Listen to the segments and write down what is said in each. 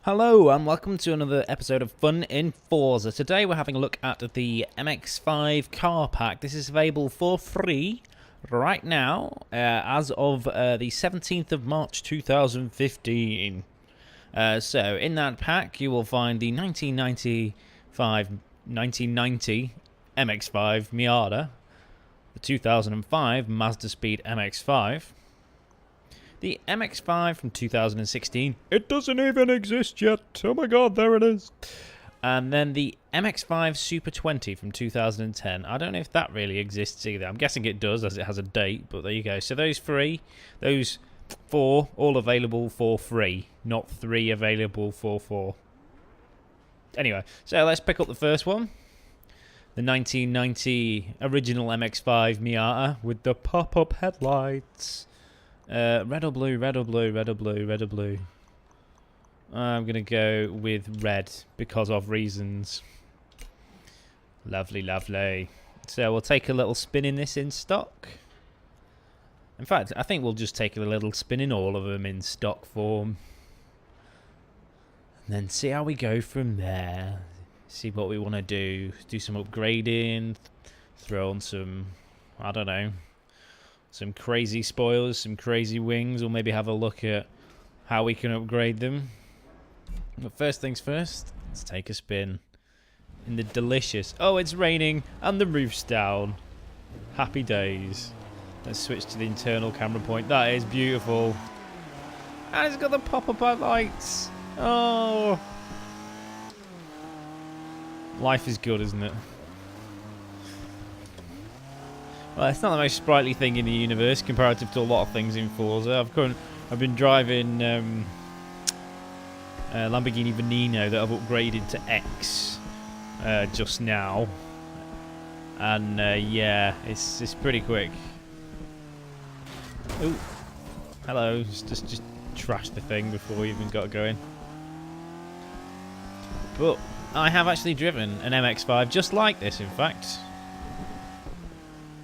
Hello and welcome to another episode of Fun in Forza. Today we're having a look at the MX5 car pack. This is available for free right now as of the 17th of March 2015. So in that pack you will find the 1990 MX5 Miata, the 2005 Mazda Speed MX5, the MX5 from 2016. It doesn't even exist yet. Oh my god, there it is. And then the MX5 Super 20 from 2010. I don't know if that really exists either. I'm guessing it does as it has a date, but there you go. So those four, all available for free. Not three available for four. Anyway, so let's pick up the first one. The 1990 original MX5 Miata with the pop-up headlights. Red or blue, red or blue, red or blue, red or blue. I'm going to go with red because of reasons. Lovely, lovely. So we'll take a little spin in this in stock. In fact, I think we'll just take a little spin in all of them in stock form. And then see how we go from there. See what we want to do. Do some upgrading. Throw on some, I don't know, some crazy spoilers, some crazy wings, or maybe have a look at how we can upgrade them. But first things first, let's take a spin in the delicious... Oh, it's raining and the roof's down. Happy days. Let's switch to the internal camera point. That is beautiful. And it's got the pop-up lights. Oh. Life is good, isn't it? Well, it's not the most sprightly thing in the universe comparative to a lot of things in Forza. I've been driving Lamborghini Veneno that I've upgraded to X just now, and yeah, it's pretty quick. Oh, hello! Just trash the thing before we even got going. But I have actually driven an MX5 just like this, in fact.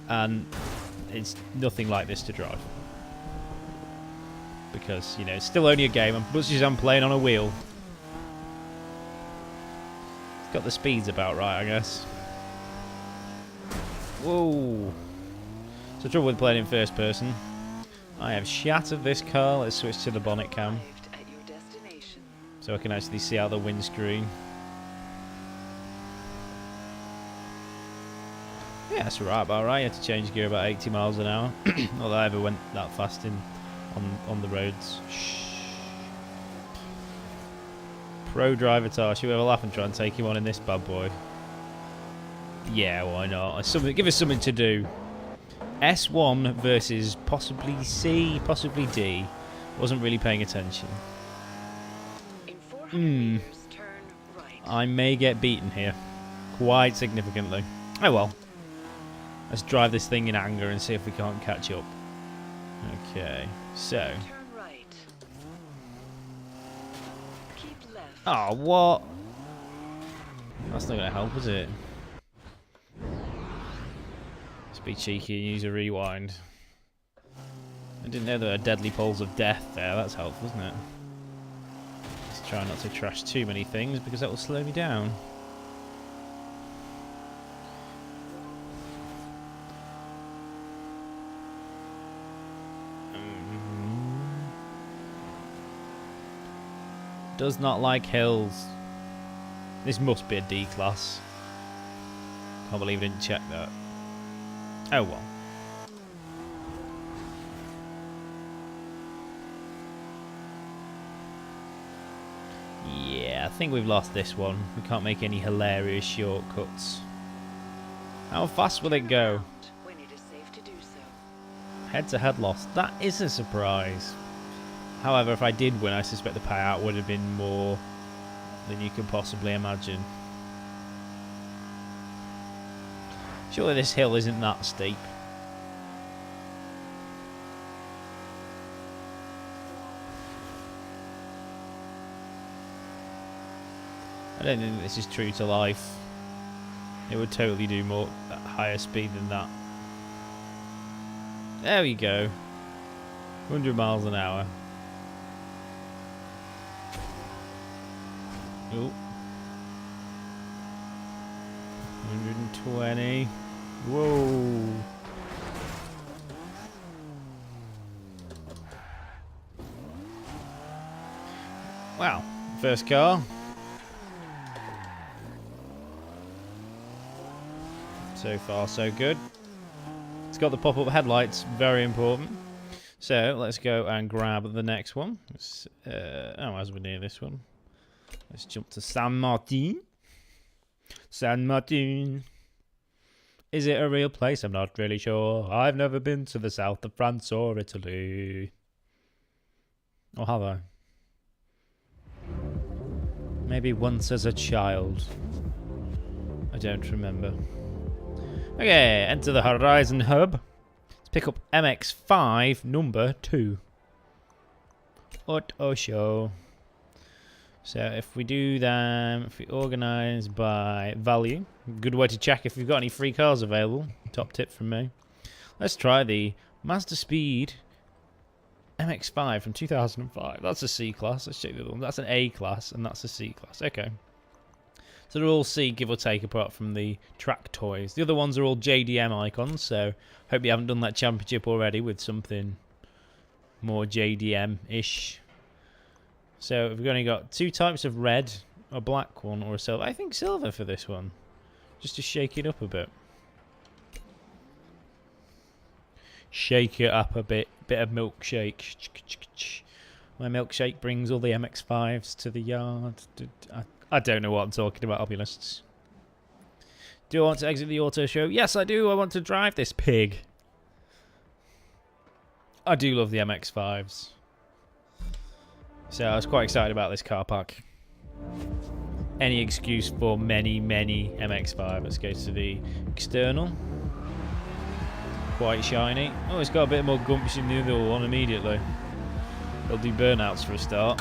And it's nothing like this to drive. Because, you know, it's still only a game. As much as I'm playing on a wheel. It's got the speeds about right, I guess. Whoa. So trouble with playing in first person. I have shattered this car. Let's switch to the bonnet cam. So I can actually see out the windscreen. Yeah, that's about right. You had to change gear about 80 miles an hour. Not that I ever went that fast on the roads. Shh. Pro driver tar. Should we have a laugh and try and take him on in this bad boy? Yeah, why not? Give us something to do. S1 versus possibly C, possibly D. Wasn't really paying attention. I may get beaten here. Quite significantly. Oh well. Let's drive this thing in anger and see if we can't catch up. Okay, so. Turn right. Keep left. Oh, what? That's not going to help, is it? Let's be cheeky and use a rewind. I didn't know there were deadly poles of death there. That's helpful, isn't it? Let's try not to trash too many things because that will slow me down. Does not like hills. This must be a D class. Can't believe I didn't check that. Oh well. Yeah, I think we've lost this one. We can't make any hilarious shortcuts. How fast will it go? Head to head loss. That is a surprise. However, if I did win, I suspect the payout would have been more than you can possibly imagine. Surely this hill isn't that steep. I don't think this is true to life. It would totally do more at higher speed than that. There we go. 100 miles an hour. Ooh. 120. Whoa. Wow. First car. So far, so good. It's got the pop-up headlights, very important. So let's go and grab the next one. As we're near this one, let's jump to San Martin. San Martin. Is it a real place? I'm not really sure. I've never been to the south of France or Italy. Or have I? Maybe once as a child. I don't remember. Okay, enter the Horizon Hub. Let's pick up MX5 number 2. Auto show. So if we do them, if we organise by value, good way to check if we've got any free cars available. Top tip from me. Let's try the Mazda Speed MX5 from 2005. That's a C class. Let's check the other one. That's an A class, and that's a C class. Okay. So they're all C, give or take, apart from the track toys. The other ones are all JDM icons, so hope you haven't done that championship already with something more JDM-ish. So we've only got 2 types of red, a black one, or a silver. I think silver for this one, just to shake it up a bit. Shake it up a bit. Bit of milkshake. My milkshake brings all the MX5s to the yard. I don't know what I'm talking about, I'll be honest. Do I want to exit the auto show? Yes, I do. I want to drive this pig. I do love the MX5s. So I was quite excited about this car park. Any excuse for many MX5. Let's go to the external. Quite shiny. Oh, it's got a bit more gumption than the other one immediately. It'll do burnouts for a start.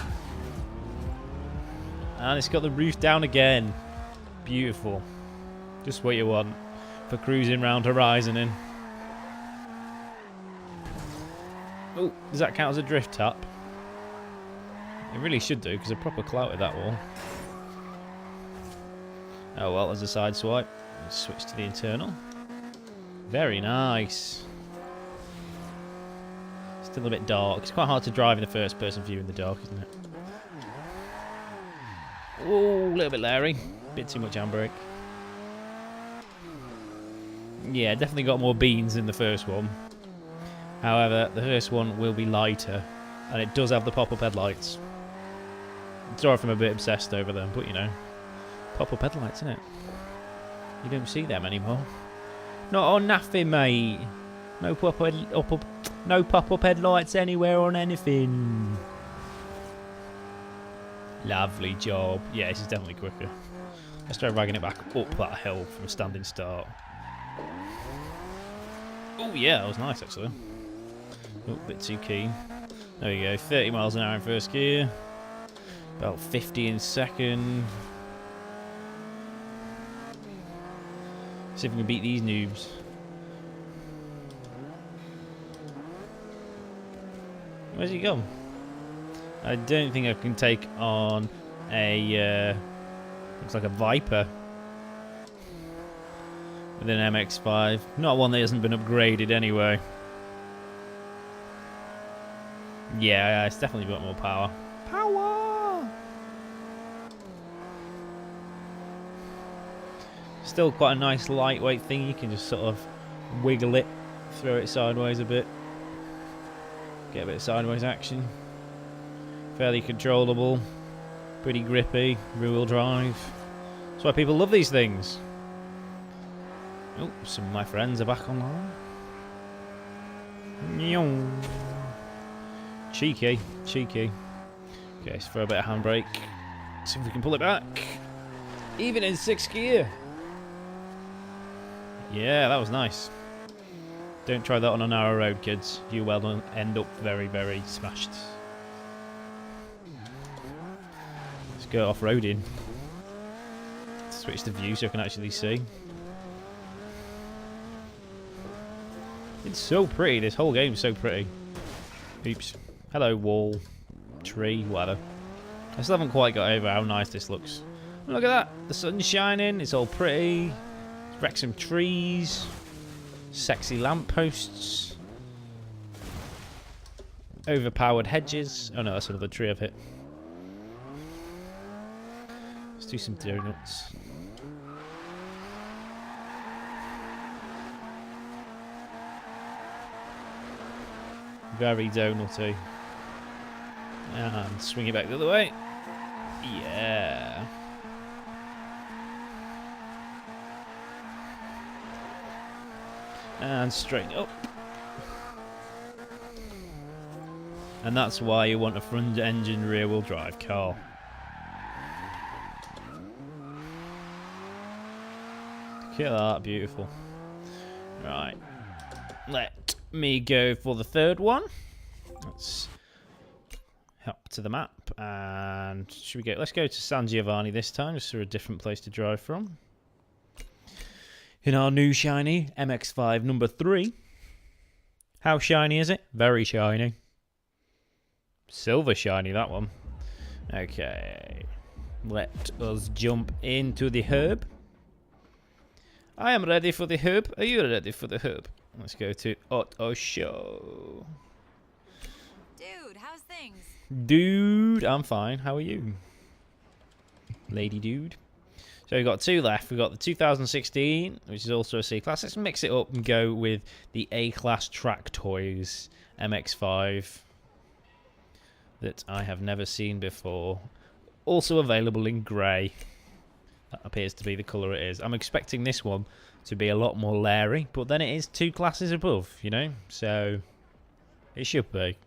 And it's got the roof down again. Beautiful. Just what you want for cruising round Horizon in. Oh, does that count as a drift tap? It really should do, because I proper clouted that wall. Oh well, as a side swipe. Let's switch to the internal. Very nice. Still a bit dark. It's quite hard to drive in the first person view in the dark, isn't it? Oh, a little bit Larry. Bit too much handbrake. Yeah, definitely got more beans in the first one. However, the first one will be lighter, and it does have the pop-up headlights. Sorry if I'm a bit obsessed over them, but you know, pop-up headlights, innit? You don't see them anymore. Not on nothing, mate. No pop-up headlights anywhere on anything. Lovely job. Yeah, this is definitely quicker. Let's try ragging it back up that hill from a standing start. Oh yeah, that was nice actually. Oh, a bit too keen. There we go, 30 miles an hour in first gear. About 50 in second. See if we can beat these noobs. Where's he gone? I don't think I can take on a looks like a Viper with an MX5. Not one that hasn't been upgraded anyway. Yeah, it's definitely got more power. Power! Still quite a nice lightweight thing. You can just sort of wiggle it, throw it sideways a bit. Get a bit of sideways action. Fairly controllable. Pretty grippy. Rear-wheel drive. That's why people love these things. Oh, some of my friends are back online. Cheeky. Cheeky. Okay, let's throw a bit of handbrake. See if we can pull it back. Even in 6th gear. Yeah, that was nice. Don't try that on a narrow road, kids. You will end up very, very smashed. Let's go off-roading. Switch the view so I can actually see. It's so pretty. This whole game is so pretty. Oops. Hello, wall, tree, whatever. I still haven't quite got over how nice this looks. Look at that. The sun's shining. It's all pretty. It's wrecked some trees. Sexy lampposts. Overpowered hedges. Oh no, that's another tree I've hit. Let's do some donuts. Very donutty. And swing it back the other way. Yeah. And straight up. And that's why you want a front engine rear wheel drive car. Look at that, beautiful. Right. Let me go for the third one. Let's up to the map, and should we go? Let's go to San Giovanni this time, just for a different place to drive from. In our new shiny MX5 number 3. How shiny is it? Very shiny. Silver shiny, that one. Okay, let us jump into the hub. I am ready for the hub. Are you ready for the hub? Let's go to Auto Show. Dude, how's things? Dude, I'm fine. How are you? Lady dude. So we've got 2 left. We've got the 2016, which is also a C-Class. Let's mix it up and go with the A-Class Track Toys MX5 that I have never seen before. Also available in grey. That appears to be the colour it is. I'm expecting this one to be a lot more Larry, but then it is 2 classes above, you know? So it should be.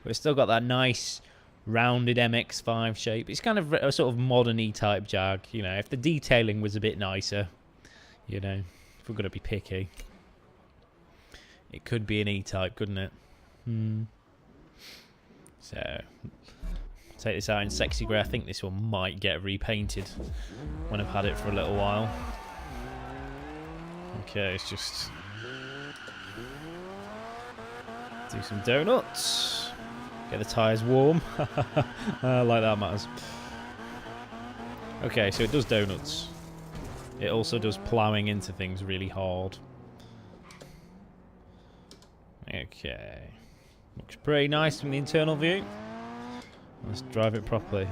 But it's still got that nice rounded MX5 shape. It's kind of a sort of modern-y type Jag, you know. If the detailing was a bit nicer, you know, if we're going to be picky, it could be an E-type, couldn't it? So take this out in sexy grey. I think this one might get repainted when I've had it for a little while. Okay, it's just do some donuts. Get the tyres warm. Like that matters. Okay, so it does donuts. It also does ploughing into things really hard. Okay. Looks pretty nice from the internal view. Let's drive it properly.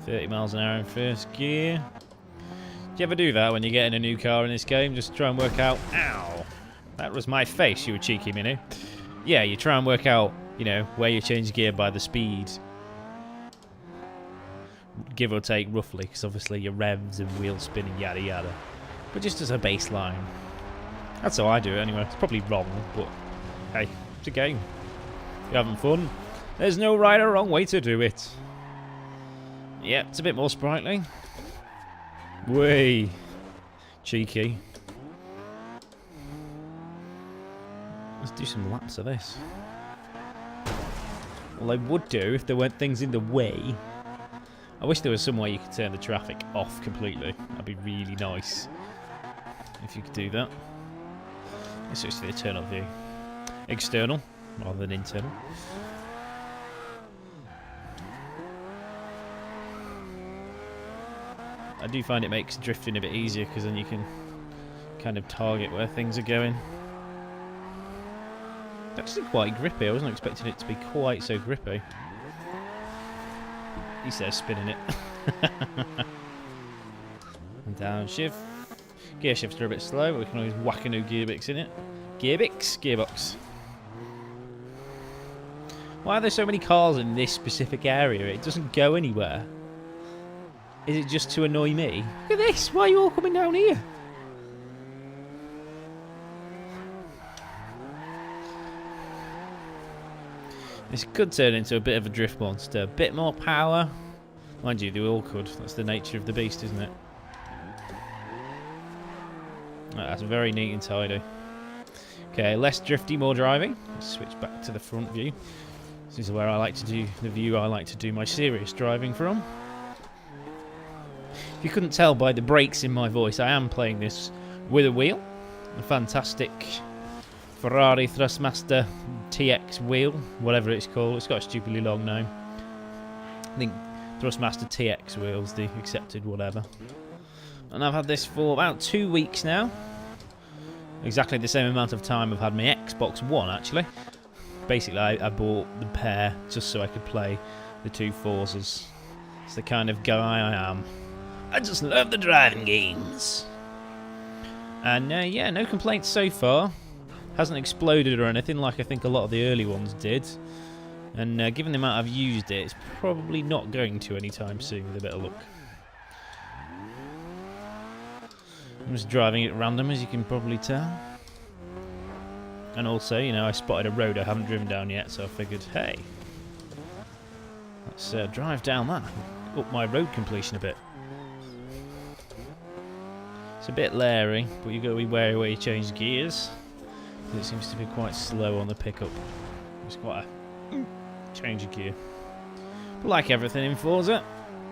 30 miles an hour in first gear. Do you ever do that when you're getting a new car in this game? Just try and work out... Ow! That was my face, you cheeky mini. Yeah, you try and work out, you know, where you change gear by the speed. Give or take, roughly, because obviously your revs and wheel spin and yada yada. But just as a baseline. That's how I do it anyway. It's probably wrong, but hey, it's a game. If you're having fun, there's no right or wrong way to do it. Yeah, it's a bit more sprightly. Way cheeky. Let's do some laps of this. Well, I would do if there weren't things in the way. I wish there was some way you could turn the traffic off completely. That'd be really nice if you could do that. Let's switch to the internal view. External rather than internal. I do find it makes drifting a bit easier because then you can kind of target where things are going. It's actually quite grippy. I wasn't expecting it to be quite so grippy. He says spinning it. And downshift. Gear shifts are a bit slow, but we can always whack a new gearbox in it. Gearbox. Why are there so many cars in this specific area? It doesn't go anywhere. Is it just to annoy me? Look at this! Why are you all coming down here? This could turn into a bit of a drift monster. A bit more power. Mind you, they all could. That's the nature of the beast, isn't it? Right, that's very neat and tidy. Okay, less drifty, more driving. Let's switch back to the front view. This is where I like to do the view I like to do my serious driving from. If you couldn't tell by the brakes in my voice, I am playing this with a wheel. A fantastic Ferrari Thrustmaster TX wheel, whatever it's called. It's got a stupidly long name. I think Thrustmaster TX wheels, the accepted whatever. And I've had this for about 2 weeks now. Exactly the same amount of time I've had my Xbox One, actually. Basically, I bought the pair just so I could play the two Forzas. It's the kind of guy I am. I just love the driving games. And yeah, no complaints so far. Hasn't exploded or anything like I think a lot of the early ones did. And given the amount I've used it, it's probably not going to anytime soon with a bit of luck. I'm just driving it random, as you can probably tell. And also, you know, I spotted a road I haven't driven down yet, so I figured, hey, let's drive down that, up my road completion a bit. It's a bit leery, but you've got to be wary where you change gears. It seems to be quite slow on the pickup. It's quite a change of gear. But like everything in Forza,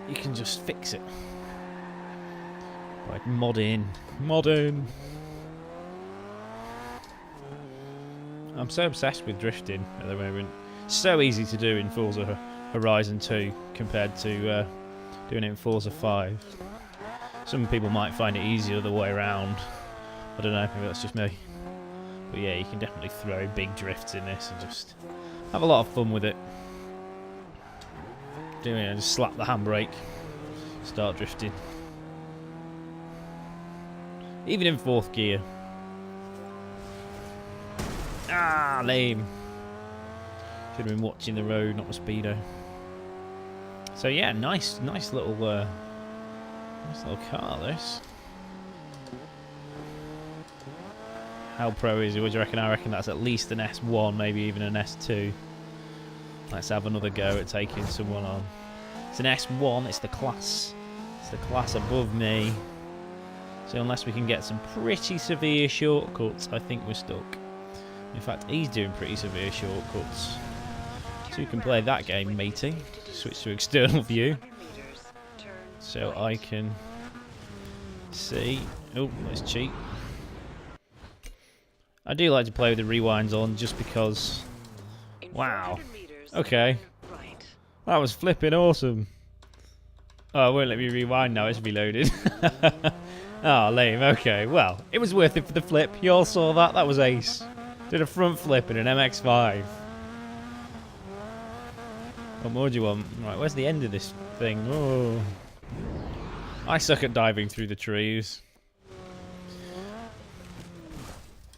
you can just fix it. Like modding. I'm so obsessed with drifting at the moment. So easy to do in Forza Horizon 2 compared to doing it in Forza 5. Some people might find it easier the way around. I don't know, maybe that's just me. But yeah, you can definitely throw big drifts in this and just have a lot of fun with it. Doing it, just slap the handbrake, start drifting. Even in 4th gear. Ah, lame. Should have been watching the road, not the speedo. So yeah, nice little car. This. How pro is it? What do you reckon? I reckon that's at least an S1, maybe even an S2. Let's have another go at taking someone on. It's an S1. It's the class. It's the class above me. So unless we can get some pretty severe shortcuts, I think we're stuck. In fact, he's doing pretty severe shortcuts. So you can play that game, matey. Switch to external view. So I can see. Oh, let's cheat. I do like to play with the rewinds on just because... Wow. Okay. That was flipping awesome. Oh, it won't let me rewind now, it's reloaded. Oh, lame. Okay, well, it was worth it for the flip. You all saw that? That was ace. Did a front flip in an MX5. What more do you want? Right, where's the end of this thing? Oh. I suck at diving through the trees.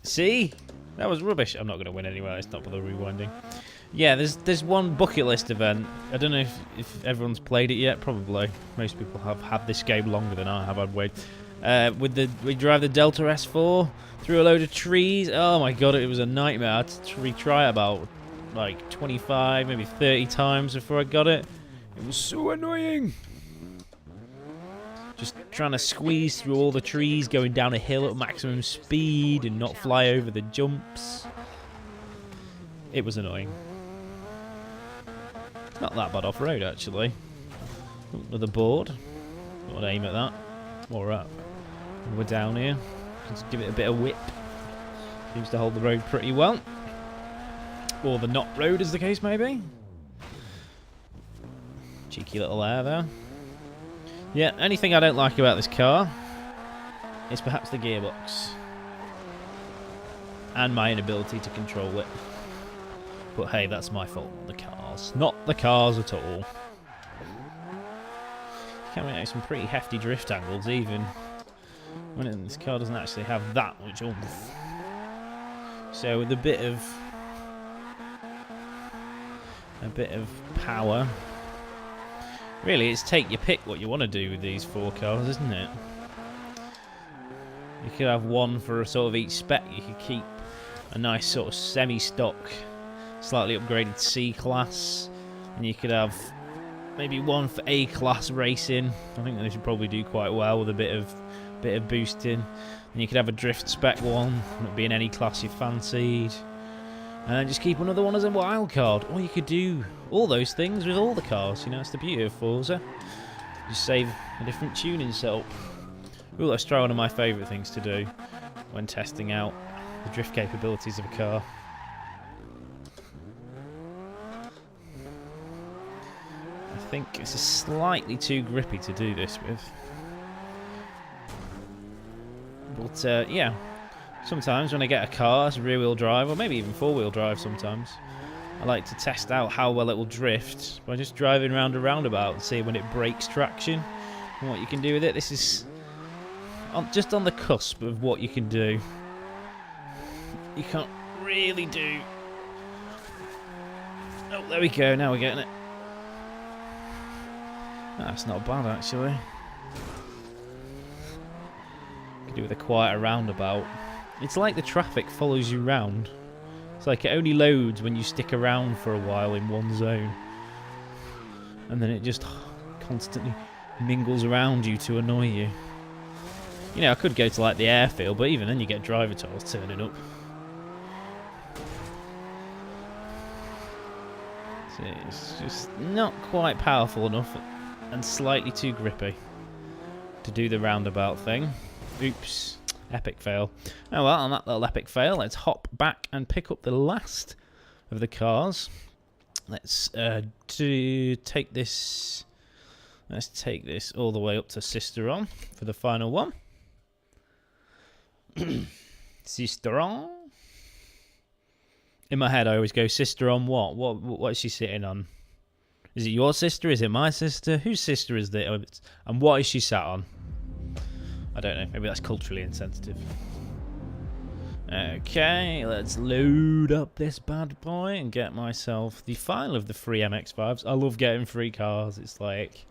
See? That was rubbish. I'm not going to win anyway. It's not bother rewinding. Yeah, there's one bucket list event. I don't know if everyone's played it yet. Probably. Most people have had this game longer than I have. I'd wait. We drive the Delta S4 through a load of trees. Oh my god, it was a nightmare. I had to retry it about like 25, maybe 30 times before I got it. It was so annoying. Just trying to squeeze through all the trees, going down a hill at maximum speed and not fly over the jumps. It was annoying. It's not that bad off-road, actually. Another board. I'd aim at that. More up. We're down here. Just give it a bit of whip. Seems to hold the road pretty well. Or the not road, as the case may be. Cheeky little air there. Yeah, anything I don't like about this car is perhaps the gearbox. And my inability to control it. But hey, that's my fault, not the cars. Not the cars at all. Coming out some pretty hefty drift angles, even when this car doesn't actually have that much oomph. So with a bit of power. Really, it's take your pick what you want to do with these 4 cars, isn't it? You could have one for a sort of each spec. You could keep a nice sort of semi-stock, slightly upgraded C-Class, and you could have maybe one for A-Class racing. I think they should probably do quite well with a bit of boosting. And you could have a drift spec one, not be in any class you fancied. And then just keep another one as a wild card. Or you could do all those things with all the cars. You know, it's the beauty of Forza. Just save a different tuning setup. Ooh, let's try one of my favourite things to do when testing out the drift capabilities of a car. I think this is slightly too grippy to do this with. But yeah, sometimes when I get a car, it's rear-wheel drive, or maybe even four-wheel drive sometimes, I like to test out how well it will drift by just driving around a roundabout and see when it breaks traction and what you can do with it. This is just on the cusp of what you can do. You can't really do... Oh, there we go, now we're getting it. That's not bad, actually. Could do with a quieter roundabout. It's like the traffic follows you round. It's like it only loads when you stick around for a while in one zone. And then it just constantly mingles around you to annoy you. You know, I could go to like the airfield, but even then you get driver tolls turning up. So it's just not quite powerful enough and slightly too grippy to do the roundabout thing. Oops. Epic fail. Oh well, on that little epic fail, let's hop back and pick up the last of the cars. Let's take this. Let's take this all the way up to Sisteron for the final one. Sisteron. In my head, I always go, sister on what? What is she sitting on? Is it your sister? Is it my sister? Whose sister is it? And what is she sat on? I don't know. Maybe that's culturally insensitive. Okay, let's load up this bad boy and get myself the final of the free MX5s. I love getting free cars. It's like,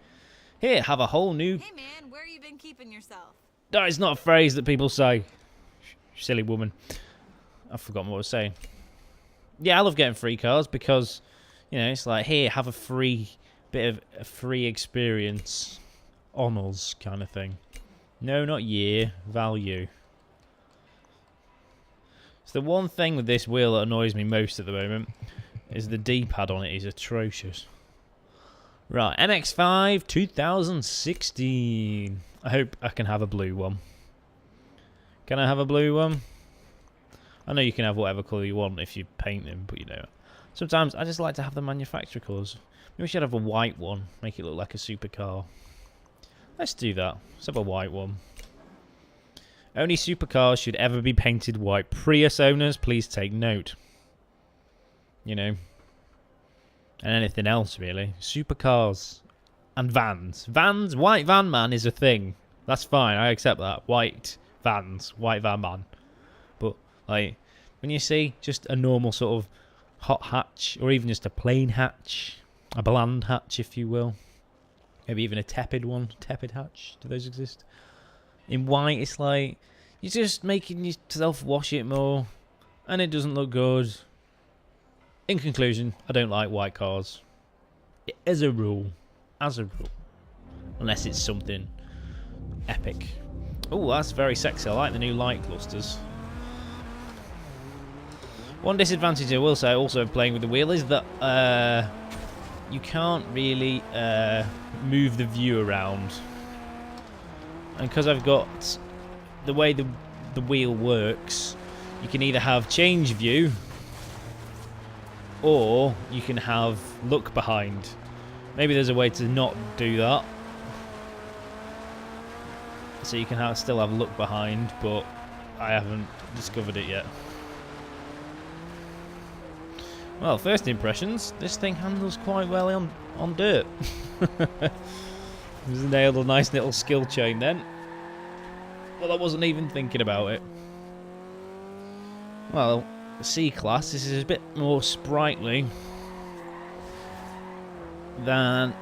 here, have a whole new... Hey man, where you been keeping yourself? That is not a phrase that people say. Silly woman. I've forgotten what I was saying. Yeah, I love getting free cars because, you know, it's like, here, have a free bit of a free experience on us kind of thing. No, not year, value. So the one thing with this wheel that annoys me most at the moment is the D-pad on it is atrocious. Right, MX5 2016. I hope I can have a blue one. Can I have a blue one? I know you can have whatever colour you want if you paint them, but you know. Sometimes I just like to have the manufacturer colours. Maybe we should have a white one, make it look like a supercar. Let's do that. Let's have a white one. Only supercars should ever be painted white. Prius owners, please take note. You know. And anything else, really. Supercars. And vans. Vans, white van man is a thing. That's fine, I accept that. White vans, white van man. But, like, when you see just a normal sort of hot hatch, or even just a plain hatch, a bland hatch, if you will. Maybe even a tepid one. Tepid hatch. Do those exist? In white, it's like you're just making yourself wash it more, and it doesn't look good. In conclusion, I don't like white cars. As a rule. As a rule. Unless it's something epic. Oh, that's very sexy. I like the new light clusters. One disadvantage I will say also of playing with the wheel is that you can't really move the view around. And because I've got the way the wheel works, you can either have change view or you can have look behind. Maybe there's a way to not do that. So you can still have look behind, but I haven't discovered it yet. Well, first impressions, this thing handles quite well on dirt. Just nailed a nice little skill chain then. Well, I wasn't even thinking about it. Well, C-Class, this is a bit more sprightly than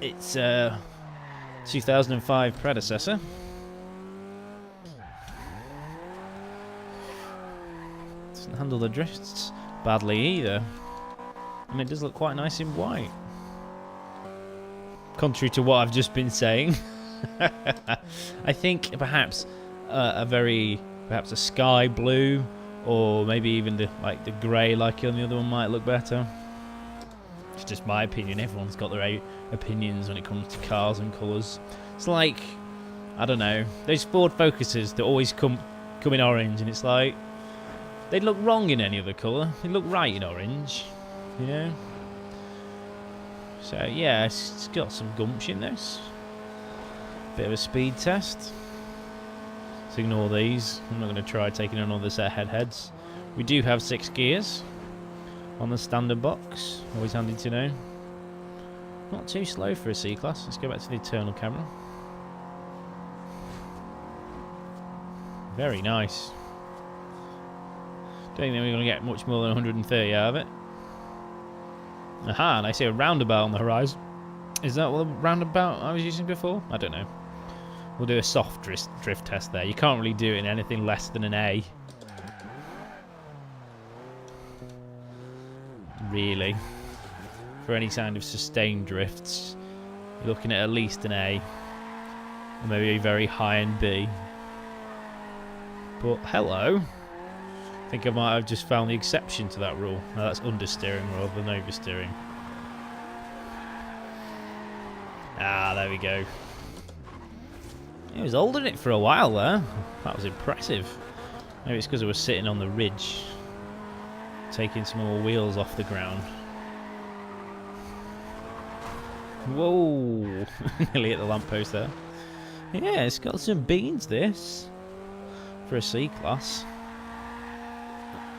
its 2005 predecessor. Doesn't handle the drifts badly either. And it does look quite nice in white. Contrary to what I've just been saying. I think perhaps perhaps a sky blue, or maybe even the grey like on the other one might look better. It's just my opinion. Everyone's got their own opinions when it comes to cars and colours. It's like, I don't know, those Ford Focuses that always come in orange, and it's like they'd look wrong in any other colour. They look right in orange, you know. So yeah, it's got some gumption, this. Bit of a speed test. So ignore these. I'm not going to try taking another set of heads. We do have 6 gears on the standard box. Always handy to know. Not too slow for a C-Class. Let's go back to the internal camera. Very nice. Don't think we're going to get much more than 130 out of it. Aha, and I see a roundabout on the horizon. Is that what the roundabout I was using before? I don't know. We'll do a soft drift test there. You can't really do it in anything less than an A. Really. For any kind of sustained drifts, you're looking at least an A. Or maybe a very high-end B. But hello. I think I might have just found the exception to that rule. Now that's understeering rather than oversteering. Ah, there we go. It was holding it for a while there. That was impressive. Maybe it's because I was sitting on the ridge, taking some more wheels off the ground. Whoa! Nearly hit the lamppost there. Yeah, it's got some beans, this, for a C-Class.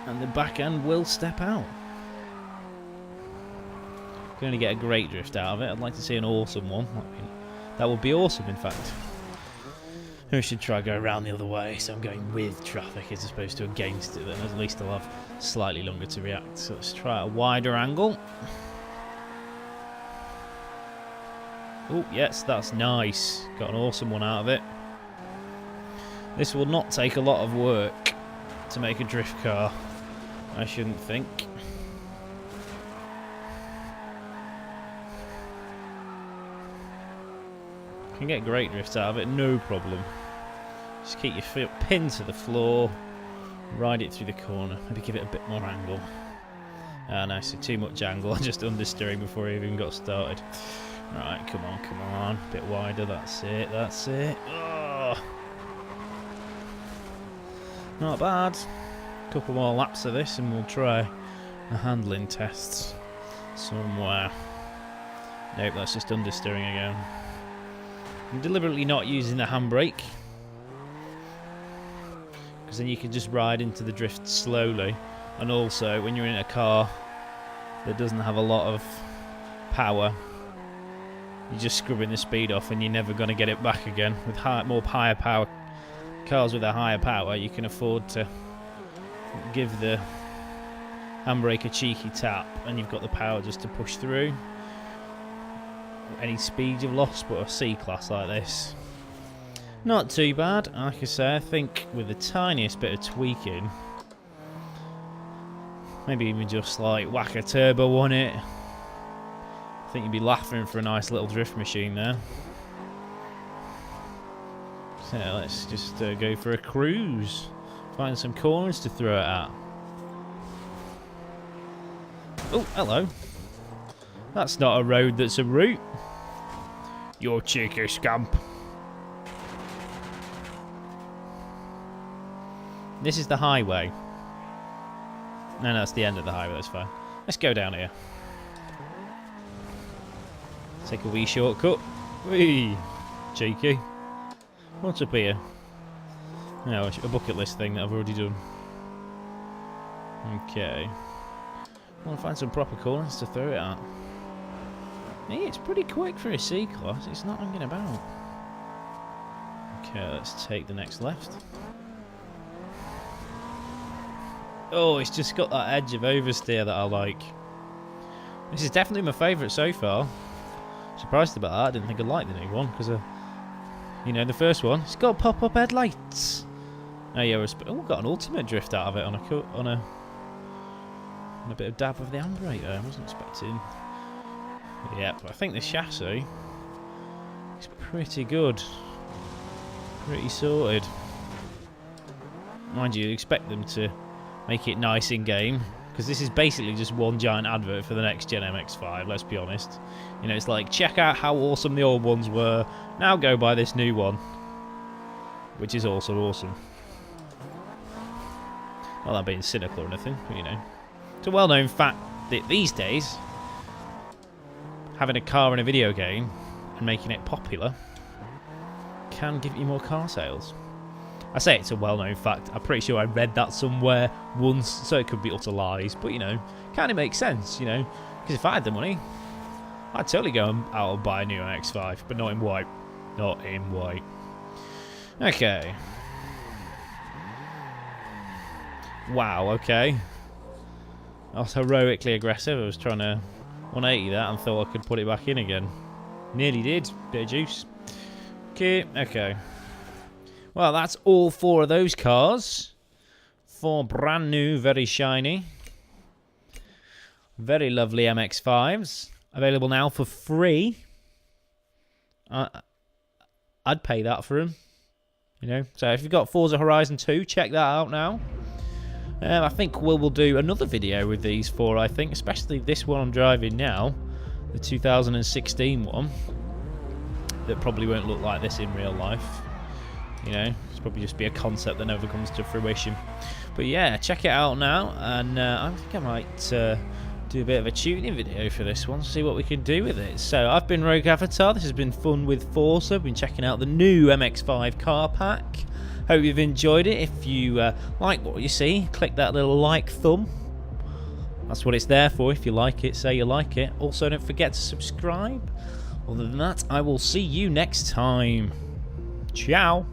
And the back end will step out. Can only get a great drift out of it. I'd like to see an awesome one. That would be awesome, in fact. We should try go around the other way, so I'm going with traffic as opposed to against it. Then at least I'll have slightly longer to react. So let's try a wider angle. Oh, yes, that's nice. Got an awesome one out of it. This will not take a lot of work to make a drift car, I shouldn't think. Can get great drifts out of it, no problem. Just keep your foot pinned to the floor, ride it through the corner, maybe give it a bit more angle. Ah, no, so too much angle. I'm just understeering before I even got started. Right, come on, come on. A bit wider, that's it, that's it. Oh. Not bad. Couple more laps of this and we'll try a handling test somewhere. Nope, that's just understeering again. I'm deliberately not using the handbrake, because then you can just ride into the drift slowly. And also, when you're in a car that doesn't have a lot of power, you're just scrubbing the speed off and you're never going to get it back again. With higher power cars with a higher power, you can afford to give the handbrake a cheeky tap and you've got the power just to push through any speed you've lost. But a C-Class like this, not too bad. Like I say, I think with the tiniest bit of tweaking, maybe even just like whack a turbo on it, I think you'd be laughing for a nice little drift machine there. So let's just go for a cruise. Find some corners to throw it at. Oh, hello. That's not a road, that's a route. You cheeky scamp. This is the highway. No, that's the end of the highway, that's fine. Let's go down here. Take a wee shortcut. Wee! Cheeky. What's up here? No, a bucket list thing that I've already done. Okay. I want to find some proper corners to throw it at. Hey, it's pretty quick for a C-Class. It's not hanging about. Okay, let's take the next left. Oh, it's just got that edge of oversteer that I like. This is definitely my favourite so far. Surprised about that. I didn't think I'd like the new one because, you know, the first one, it's got pop-up headlights. Oh yeah, we got an ultimate drift out of it on a bit of dab of the handbrake there. I wasn't expecting. Yeah, but I think the chassis is pretty good, pretty sorted. Mind you, expect them to make it nice in game, because this is basically just one giant advert for the next gen MX5. Let's be honest. You know, it's like, check out how awesome the old ones were. Now go buy this new one, which is also awesome. Not that being cynical or anything, but you know, it's a well-known fact that these days, having a car in a video game and making it popular can give you more car sales. I say it's a well-known fact. I'm pretty sure I read that somewhere once, so it could be utter lies. But, you know, kind of makes sense, you know. Because if I had the money, I'd totally go out and buy a new MX5, but not in white. Not in white. Okay. Wow, okay. I was heroically aggressive. I was trying to 180 that and thought I could put it back in again. Nearly did. Bit of juice. Okay. Well, that's all 4 of those cars. 4 brand new, very shiny. Very lovely MX5s. Available now for free. I'd pay that for them. You know, so if you've got Forza Horizon 2, check that out now. I think we'll do another video with these 4, I think. Especially this one I'm driving now. The 2016 one. That probably won't look like this in real life. You know, it's probably just be a concept that never comes to fruition. But yeah, check it out now, and I think I might do a bit of a tuning video for this one, see what we can do with it. So I've been Rogue Avatar. This has been fun with Forza. I've been checking out the new MX5 car pack. Hope you've enjoyed it. If you like what you see, click that little like thumb. That's what it's there for. If you like it, say you like it. Also, don't forget to subscribe. Other than that, I will see you next time. Ciao.